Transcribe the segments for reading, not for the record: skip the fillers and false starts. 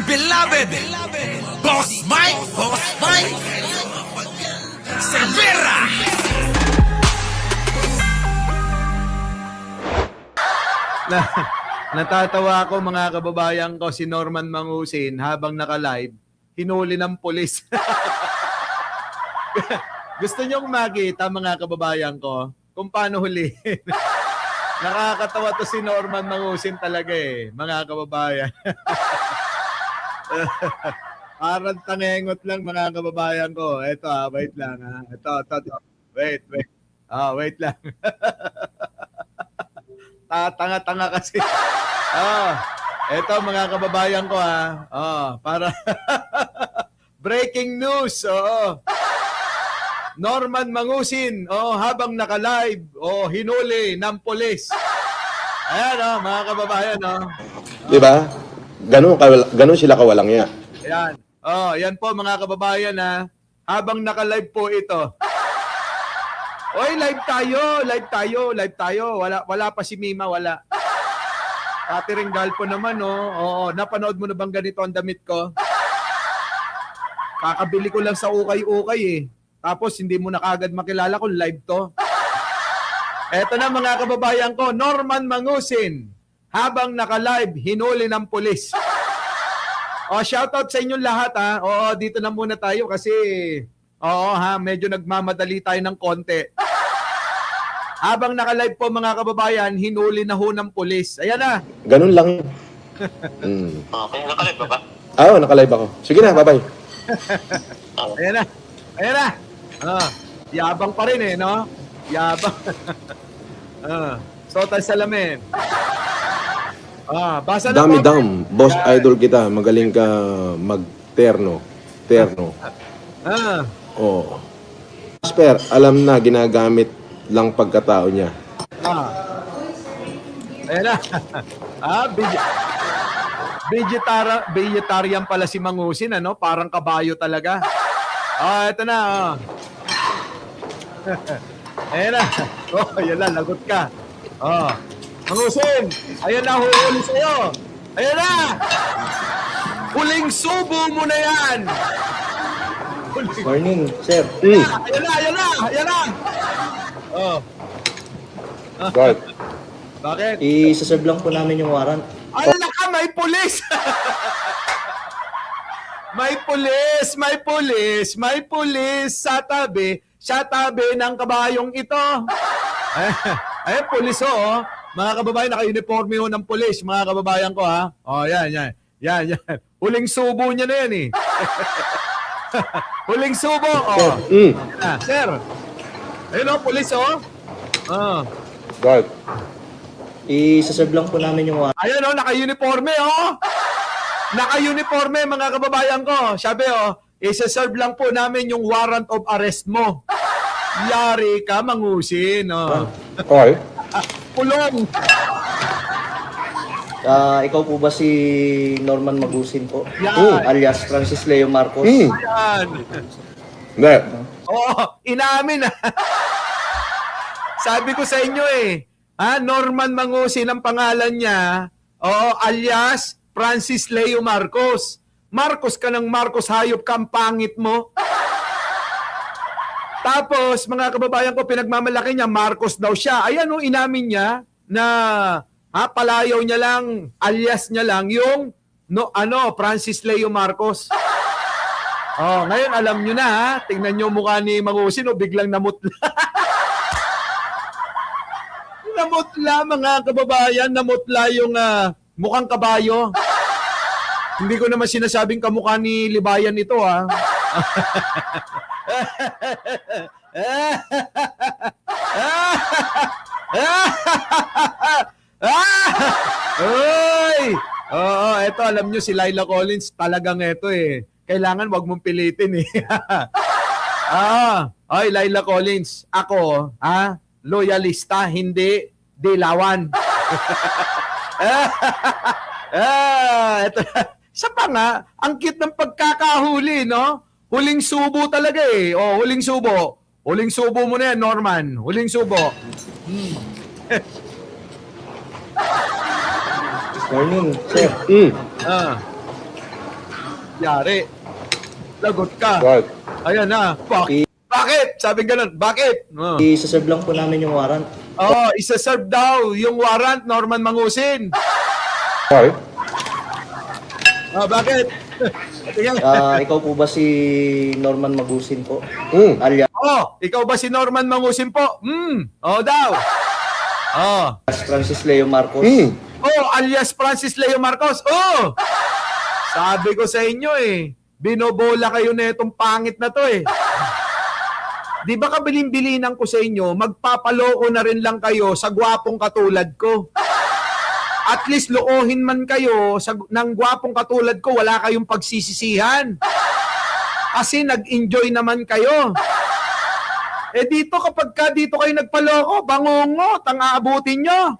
dear beloved, Boss Mike, Cervera. Natatawa ako mga kababayan ko, si Norman Mangusin habang naka-live, hinuli ng pulis. Gusto niyong makita mga kababayan ko kung paano hulihin. Nakakatawa to si Norman Mangusin talaga eh, mga kababayan. Parang tangengot lang mga kababayan ko. Ito wait lang ha. Ito. Wait. Wait lang. Tanga-tanga kasi. Ito mga kababayan ko ha. Para breaking news. Norman Mangusin, habang naka-live, hinuli ng pulis. Ayan mga kababayan. Di ba? Ganun sila kawalang ya. Ayan. Yan po mga kababayan ha. Habang naka-live po ito. Oy, live tayo. Wala pa si Mima, wala. Catherine Galpo naman, Oo, napanood mo na bang ganito ang damit ko? Kakabili ko lang sa ukay-ukay eh. Tapos hindi mo na kagad makilala kung live to. Eto na mga kababayan ko, Norman Mangusin, habang naka-live, hinuli ng pulis. Shoutout sa inyong lahat ha. Dito na muna tayo kasi medyo nagmamadali tayo ng konti. Habang naka-live po mga kababayan, hinuli na ho ng pulis. Ayan na. Ganun lang. Okay, nakalive ba ba? Oo, nakalive ako. Sige na, bye-bye. Ayan na. Yabang pa rin eh, no? Yabang. Sotal salamin. Basa na po. Dami-dam. Boss idol kita. Magaling ka mag-terno. Oo. Casper, alam na, ginagamit lang pagkatao niya. Ayan na. Vegetarian pala si Mangusin, ano? Parang kabayo talaga. Ito na. Ayan na. Yan lang, lagot ka. Mangusin, ayan na, huli sa'yo. Ayan na. Huling subo mo na yan. Morning, sir. Ayan na. Right. Bakit? I-serve lang po namin yung warrant. Ay, naka, may pulis! May pulis sa tabi ng kabayong ito. Ay, pulis Mga kababayan, naka-uniforme ho ng pulis, mga kababayan ko ha. Yan. Huling subo niya na yan eh. Huling subo. Sir. Ayun pulis Right. I-serve lang po namin yung warrant. Ayan naka-uniforme Naka-uniforme mga kababayan ko. Sabi isa-serve lang po namin yung warrant of arrest mo. Yari ka, Mangusin. Okay. Pulong. Ikaw po ba si Norman Mangusin po? Yan. Alias Francis Leo Marcos? Ayan. Hindi. Inamin Sabi ko sa inyo Norman Mangusin ang pangalan niya. Alias Francis Leo Marcos. Marcos ka ng Marcos, hayop ka, ang pangit mo. Tapos, mga kababayan ko, pinagmamalaki niya, Marcos daw siya. Ayan inamin niya na palayaw niya lang, alias niya lang, yung Francis Leo Marcos. Ngayon alam niyo na tingnan niyo mukha ni Mangusin biglang namutla. Namutla mga kababayan, namutla yung mukhang kabayo. Hindi ko naman sinasabing kamukha ni Libayan ito Oy! Ito alam nyo si Laila Collins talagang ito Kailangan wag mong pilitin Oy Laila Collins, ako loyalista, hindi dilawan. Ito Sa ang cute ng pagkakahuli, no? Huling subo talaga huling subo. Huling subo mo na yan, Norman. Huling subo. Morning, sir. Yari. Lagot ka. Right. Ayan na. Bakit? Sabi ganun. Bakit? I-serve lang po namin yung warrant. Isa-serve daw yung warrant, Norman Mangusin. Right. Bakit? Tingnan. Ikaw po ba si Norman Magusin po? Mm. Alias Ikaw ba si Norman Mangusin po? Daw. Francis Leo Marcos. Mm. Alias Francis Leo Marcos. Sabi ko sa inyo binobola kayo na itong pangit na to Di ba kabilin-bilinan ko sa inyo, magpapaloko na rin lang kayo sa gwapong katulad ko. At least loohin man kayo ng gwapong katulad ko, wala kayong pagsisisihan. Kasi nag-enjoy naman kayo. Dito kapag dito kayo nagpaloko, bangungot ang aabutin nyo.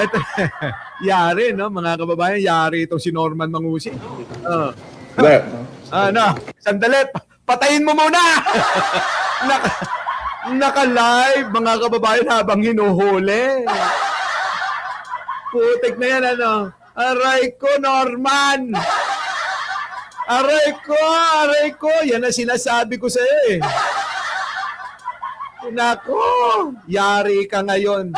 Eto. Yari, no? Mga kababayan, yari itong si Norman Mangusin. Hindi. Sandali, patayin mo muna! Naka-live, mga kababayan, habang hinuhuli. Putik na yan, Aray ko, Norman! Aray ko! Yan ang sinasabi ko sa'yo Nako, yari ka ngayon.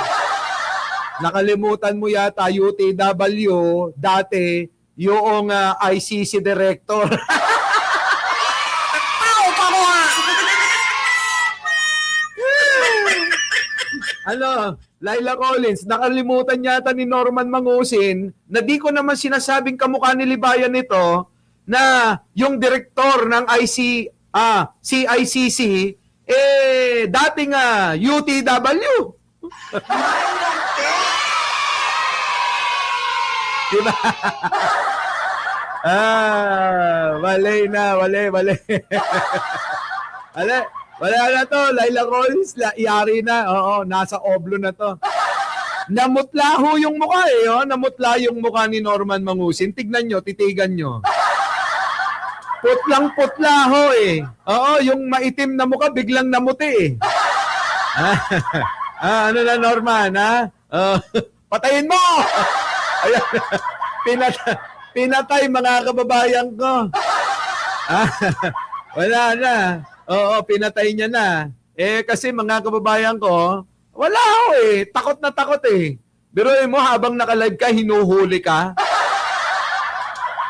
Nakalimutan mo yata UTW, dati, yung ICC director. Laila Collins, nakalimutan yata ni Norman Mangusin na di ko naman sinasabing kamukha ni Libayan nito na yung direktor ng CICC dating UTW. Diba? Wala na. Wala na to, Laila Collins, yari na. Nasa oblo na to. Namutla ho yung mukha Namutla yung mukha ni Norman Mangusin. Tignan nyo, titigan nyo. Putlang-putla ho yung maitim na mukha, biglang namuti ano na, Norman, patayin mo! Ayan, pinatay mga kababayan ko. Wala na. Pinatay niya na. Kasi mga kababayan ko, wala ho takot na takot Biruin mo, habang naka-live ka, hinuhuli ka.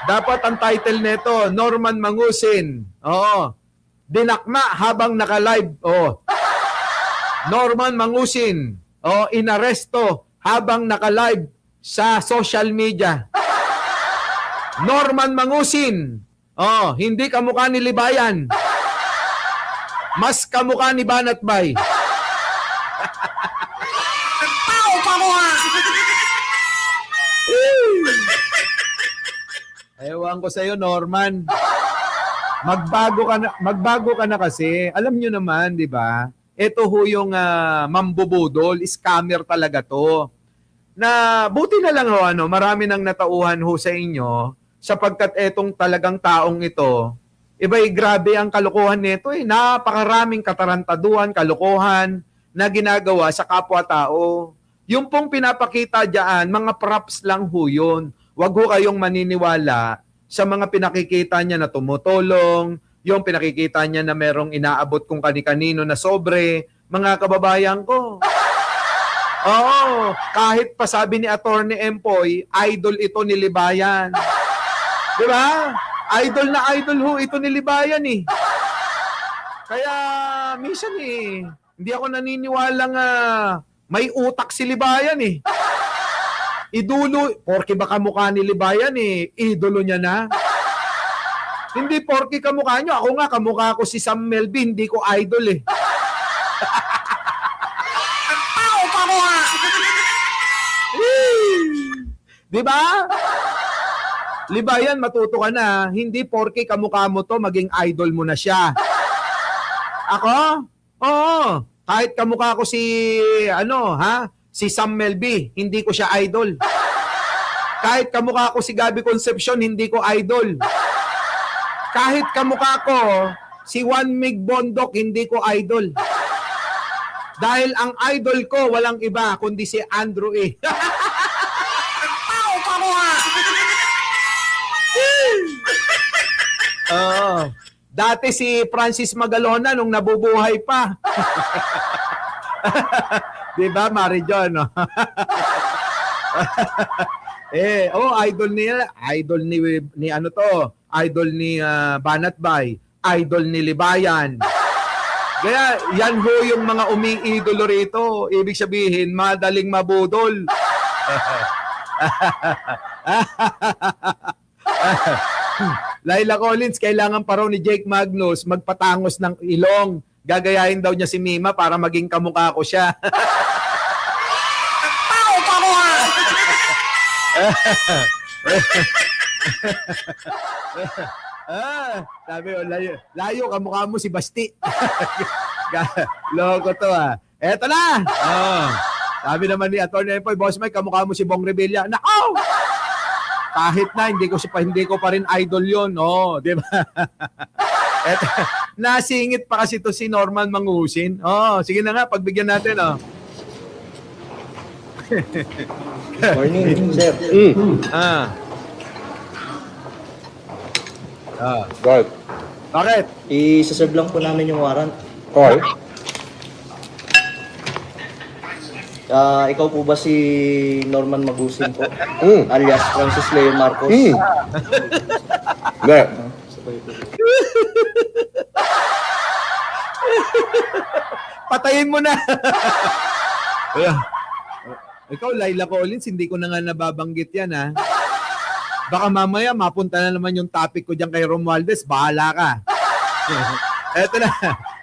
Dapat ang title nito, Norman Mangusin. Dinakma habang naka-live. Norman Mangusin. Inaresto habang naka-live sa social media. Norman Mangusin. Hindi kamukha ni Libayan. Mas kamukha ni Banat Bay. Ewan ko sa'yo, Norman. Magbago ka na kasi. Alam nyo naman, di ba? Ito ho yung mambubudol, scammer talaga to. Na buti na lang marami nang natauhan ho sa inyo sapagkat etong talagang taong ito, grabe ang kalokohan nito Napakaraming katarantaduhan, kalokohan na ginagawa sa kapwa-tao. Yung pong pinapakita diyan, mga props lang ho yun. Huwag ho kayong maniniwala sa mga pinakikita niya na tumutulong, yung pinakikita niya na merong inaabot kung kani-kanino na sobre, mga kababayan ko. Kahit pa sabi ni Attorney Empoy, idol ito ni Libayan. Di ba? Idol na idol ho ito ni Libayan Kaya minsan hindi ako naniniwalang may utak si Libayan Idulo, porke baka mukha ni Libayan idolo niya na. Hindi porke kamukha nyo, ako nga kamukha ko si Sam Melvin, hindi ko idol Di ba? Libayan, matuto ka na, hindi porke kamukha mo to, maging idol mo na siya. Ako? Oo. Kahit kamukha ko si, si Sam Melby, hindi ko siya idol. Kahit kamukha ko si Gabby Concepcion, hindi ko idol. Kahit kamukha ko si Juan Mig Bondok, hindi ko idol. Dahil ang idol ko, walang iba, kundi si Andrew A. Dati si Francis Magalona nung nabubuhay pa. Di ba, Mari John? No? Idol ni ano to? Idol ni Banat Bay, idol ni Libayan. Kaya yan ho yung mga umiidolo rito. Ibig sabihin, madaling mabudol. Laila Collins, kailangan pa raw ni Jake Magnus magpatangos ng ilong. Gagayahin daw niya si Mima para maging kamukha ko siya. Sabi, layo kamukha mo si Basti. Loko to Eto na! Sabi naman ni Atty. Empoy, Boss Mike, kamukha mo si Bong Revilla. Nako! Kahit na, hindi ko pa rin idol yun. Di ba? Eto, nasingit pa kasi to si Norman Mangusin. Sige na nga, pagbigyan natin. Morning, sir. Right. Bakit? I-serve lang po namin yung warrant. Okay. Ikaw po ba si Norman Magusin po? Alias Francis Leo Marcos? Hindi. Patayin mo na. Ikaw, Laila Collins, hindi ko na nga nababanggit yan, Baka mamaya mapunta na naman yung topic ko dyan kay Romualdez. Bahala ka.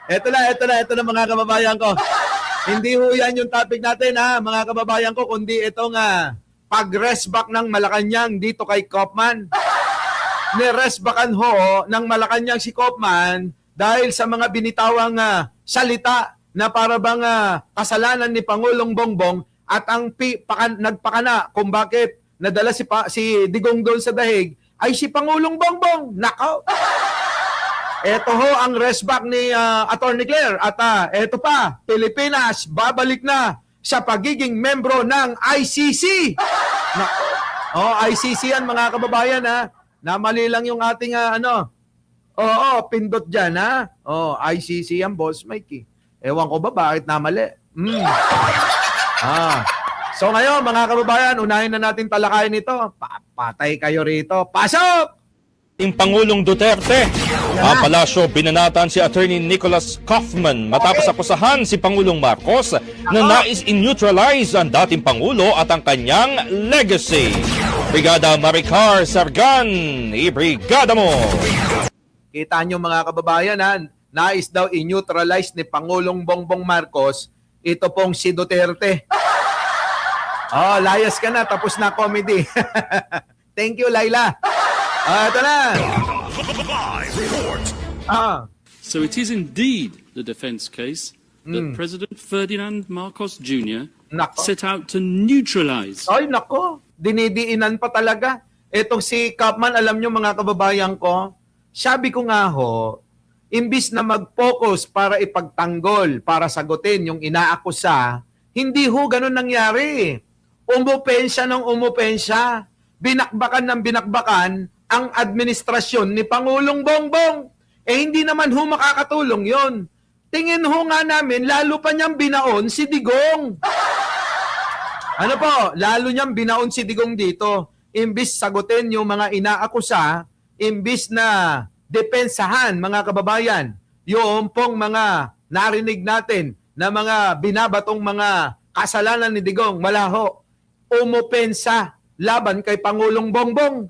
Ito na mga kababayan ko. Hindi ho yan yung topic natin, mga kababayan ko, kundi itong pag-rest back ng Malacanang dito kay Kaufman. Ni-rest backan ho ng Malacanang si Kaufman dahil sa mga binitawang salita na para bang kasalanan ni Pangulong Bongbong at ang nagpakana kung bakit nadala si Digong doon sa dahig ay si Pangulong Bongbong. Nako! Ito ho ang rest back ni Atty. Claire. At ito pa, Pilipinas babalik na sa pagiging membro ng ICC. Nako! ICC yan mga kababayan Namali lang yung ating pindot dyan ICC yan, Boss Mike. Ewan ko ba bakit namali? So ngayon, mga kababayan, unahin na natin talakayin ito. Patay kayo rito. Pasok! Ating Pangulong Duterte. Palasyo, binanatan si Attorney Nicholas Kaufman matapos akusahan si Pangulong Marcos na nais in-neutralize ang dating Pangulo at ang kanyang legacy. Brigada Maricar Sargan, ibrigada mo! Kita nyo mga kababayan, nais daw in-neutralize ni Pangulong Bongbong Marcos ito pong si Duterte. Layas ka na, tapos na comedy. Thank you, Laila. Ito na. So it is indeed the defense case that President Ferdinand Marcos Jr. Nako. set out to neutralize. Ay, nako. Dinidiinan pa talaga. Etong si Kaufman, alam nyo mga kababayan ko, sabi ko nga ho, imbis na mag-focus para ipagtanggol, para sagutin yung inaakusa, hindi ho ganun nangyari. Umupensya ng umupensya. Binakbakan ng binakbakan ang administrasyon ni Pangulong Bongbong. Hindi naman ho makakatulong yon. Tingin ho nga namin, lalo pa niyang binaon si Digong. Ano po, lalo niyang binaon si Digong dito. Imbis sagutin yung mga inaakusa, imbis na depensahan mga kababayan, yung pong mga narinig natin na mga binabatong mga kasalanan ni Digong, wala ho. Umupensa laban kay Pangulong Bongbong.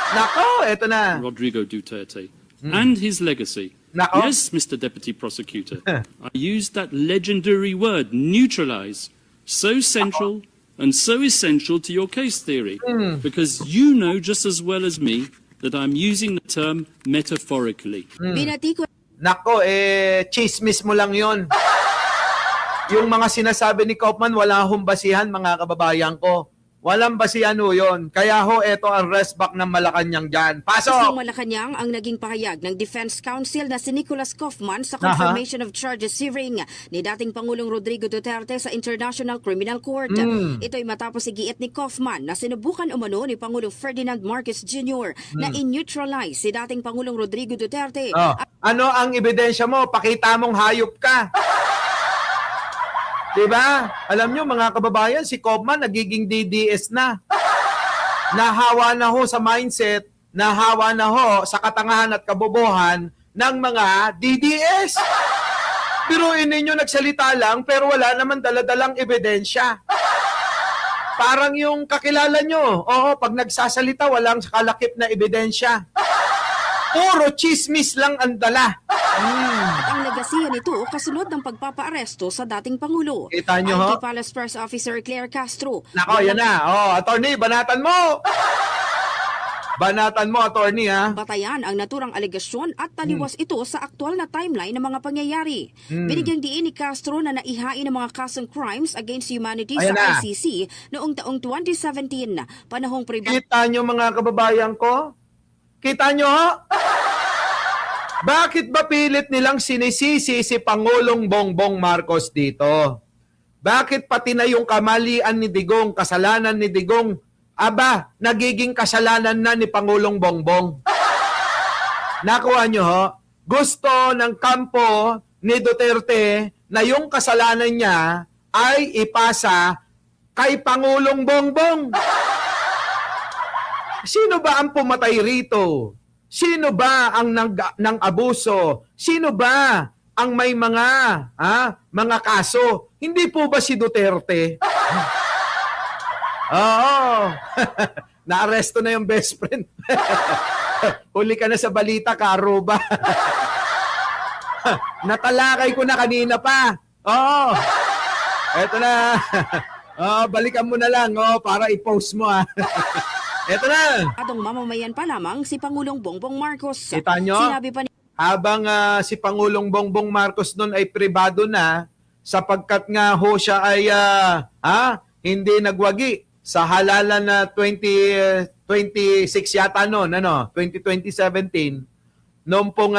Nako, eto na. Rodrigo Duterte and his legacy. Nako. Yes, Mr. Deputy Prosecutor, I used that legendary word, neutralize, so central and so essential to your case theory, because you know just as well as me that I'm using the term metaphorically. Nako, chismis mo lang yon. Yung mga sinasabi ni Kaufman, wala hong basihan mga kababayan ko. Walang basihan ho yun. Kaya ho, eto ang restback ng Malacanang dyan. Isang Pasok! Malacanang ang naging pahayag ng Defense Counsel na si Nicholas Kaufman sa confirmation of charges hearing ni dating Pangulong Rodrigo Duterte sa International Criminal Court. Ito'y matapos igiit ni Kaufman na sinubukan umano ni Pangulong Ferdinand Marcos Jr. na in-neutralize si dating Pangulong Rodrigo Duterte. Oh. Ano ang ebidensya mo? Pakita mong hayop ka. Diba? Alam nyo mga kababayan, si Kaufman nagiging DDS na. Nahawa na ho sa mindset, nahawa na ho sa katangahan at kabobohan ng mga DDS. Biruin ninyo nagsalita lang pero wala naman daladalang ebidensya. Parang yung kakilala nyo, oo, pag nagsasalita walang kalakip na ebidensya. Puro chismis lang ang dala. At ang negasiya nito kasunod ng pagpapaaresto sa dating Pangulo. Kita nyo, ho? IT Palace Press Officer Claire Castro. Nako, yan na. Oh, attorney, banatan mo! Banatan mo, attorney, ha? Batayan ang naturang alegasyon at taliwas ito sa aktual na timeline ng mga pangyayari. Binigyang diin ni Castro na naihain ang mga kasong crimes against humanity Ayan sa na. ICC noong taong 2017, panahong pribado. Kita nyo mga kababayan ko? Kita nyo, ho? Bakit ba pilit nilang sinisisi si Pangulong Bongbong Marcos dito? Bakit pati na yung kamalian ni Digong, kasalanan ni Digong, aba, nagiging kasalanan na ni Pangulong Bongbong? Nakuha nyo, ho? Gusto ng kampo ni Duterte na yung kasalanan niya ay ipasa kay Pangulong Bongbong. Sino ba ang pumatay rito? Sino ba ang nang abuso? Sino ba ang may mga kaso? Hindi po ba si Duterte? Oo. Naaresto na yung best friend. Huli ka na sa balita, Karuba. Natalakay ko na kanina pa. Oo. Eto na. Balikan mo na lang para i-post mo. Eto na. Adong mamamayan pa lamang si Pangulong Bongbong Marcos. Kita nyo? Sinabi pa ni Habang si Pangulong Bongbong Marcos noon ay pribado na, sapagkat nga ho siya ay hindi nagwagi sa halalan na 2026 yata noon, 2017, noon pong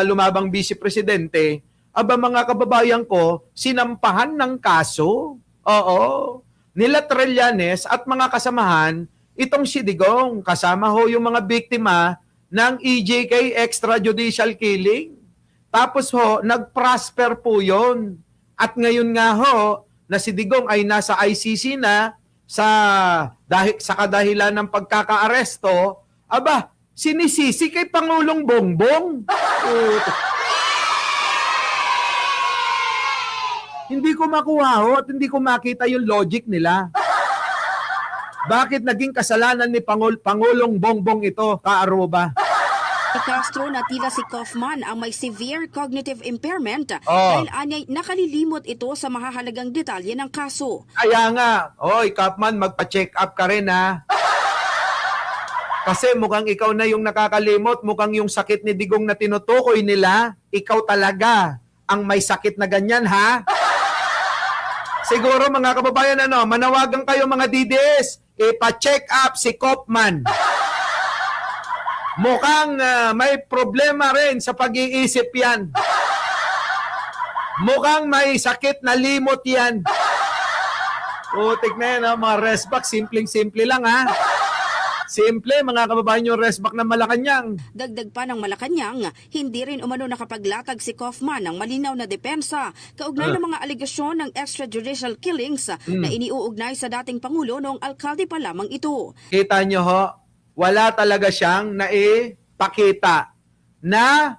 lumabang vice presidente, aba mga kababayan ko, sinampahan ng kaso. Oo. Nila Trillanes at mga kasamahan, itong si Digong, kasama ho yung mga biktima ng EJK extrajudicial killing. Tapos ho, nag-prosper po yun. At ngayon nga ho, na si Digong ay nasa ICC na sa kadahilan ng pagkakaaresto, aba, sinisisi kay Pangulong Bongbong. Hindi ko makuha ho at hindi ko makita yung logic nila. Bakit naging kasalanan ni Pangulong Bongbong ito, Kaaruba? Castro na tila si Kaufman ang may severe cognitive impairment dahil anyay nakalilimot ito sa mahahalagang detalye ng kaso. Kaya nga, Kaufman, magpa-check up ka rin, ha? Kasi mukhang ikaw na yung nakakalimot, mukhang yung sakit ni Digong na tinutukoy nila, ikaw talaga ang may sakit na ganyan, ha? Siguro mga kababayan, manawagan kayo mga DDS, ipa-check up si Kaufman. Mukhang may problema rin sa pag-iisip yan. Mukhang may sakit na limot yan. Putik na yan, mga restback, simpleng-simple lang, ha? Simple, mga kababayan, yung restback ng Malacanang. Dagdag pa ng Malacanang, hindi rin umano nakapaglatag si Kaufman ng malinaw na depensa kaugnay ng mga alegasyon ng extrajudicial killings na iniuugnay sa dating Pangulo noong alkalde pa lamang ito. Kita nyo ho, wala talaga siyang naipakita na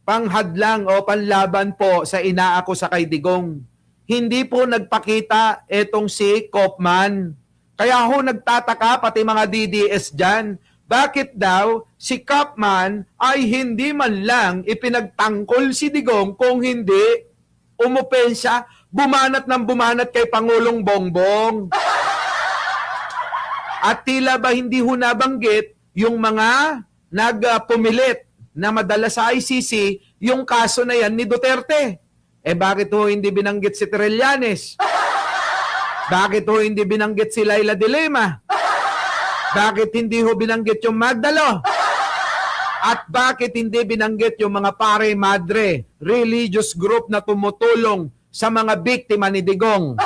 panghadlang o panlaban po sa inaako sa kay Digong. Hindi po nagpakita etong si Kaufman. Kaya ho nagtataka pati mga DDS dyan, bakit daw si Kaufman ay hindi man lang ipinagtangkol si Digong kung hindi umupensya, bumanat ng bumanat kay Pangulong Bongbong. At tila ba hindi ho nabanggit yung mga nagpumilit na madala sa ICC yung kaso na yan ni Duterte. Bakit ho hindi binanggit si Trillanes? Bakit ho hindi binanggit si Laila de Lima? Bakit hindi ho binanggit yung Magdalo? At bakit hindi binanggit yung mga pare madre, religious group na tumutulong sa mga biktima ni Digong?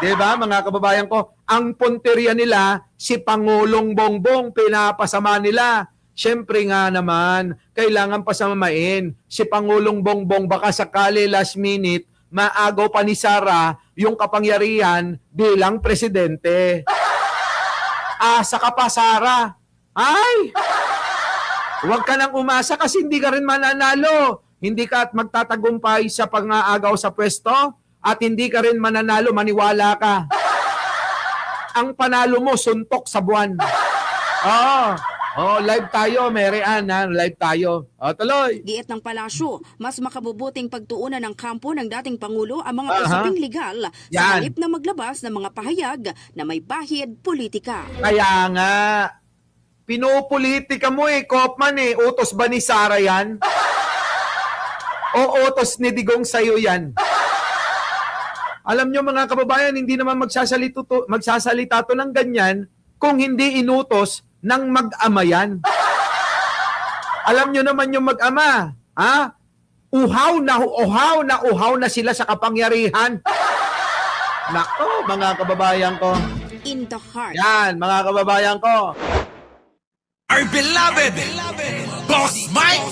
Diba mga kababayan ko? Ang punteriya nila, si Pangulong Bongbong, pinapasama nila. Siyempre nga naman, kailangan pasamain si Pangulong Bongbong, baka sakali last minute, maagaw pa ni Sara yung kapangyarihan bilang presidente. Asa ka pa, Sara? Ay! Huwag ka nang umasa kasi hindi ka rin mananalo. Hindi ka at magtatagumpay sa pang-aagaw sa pwesto at hindi ka rin mananalo, maniwala ka. Ang panalo mo, suntok sa buwan. Live tayo, Mary Ann, ha? Live tayo. Tuloy. Giit ng palasyo, mas makabubuting pagtuunan ng kampo ng dating Pangulo ang mga usaping legal sa halip na maglabas ng mga pahayag na may bahid politika. Kaya nga, pinupolitika mo Kaufman Utos ba ni Sara yan? O utos ni Digong sa'yo yan? Alam nyo mga kababayan, hindi naman magsasalita to ng ganyan kung hindi inutos ng mag-ama yan. Alam nyo naman yung mag-ama, uhaw na sila sa kapangyarihan. Nako, mga kababayan ko. In the heart. Yan, mga kababayan ko. Our beloved Boss Mike.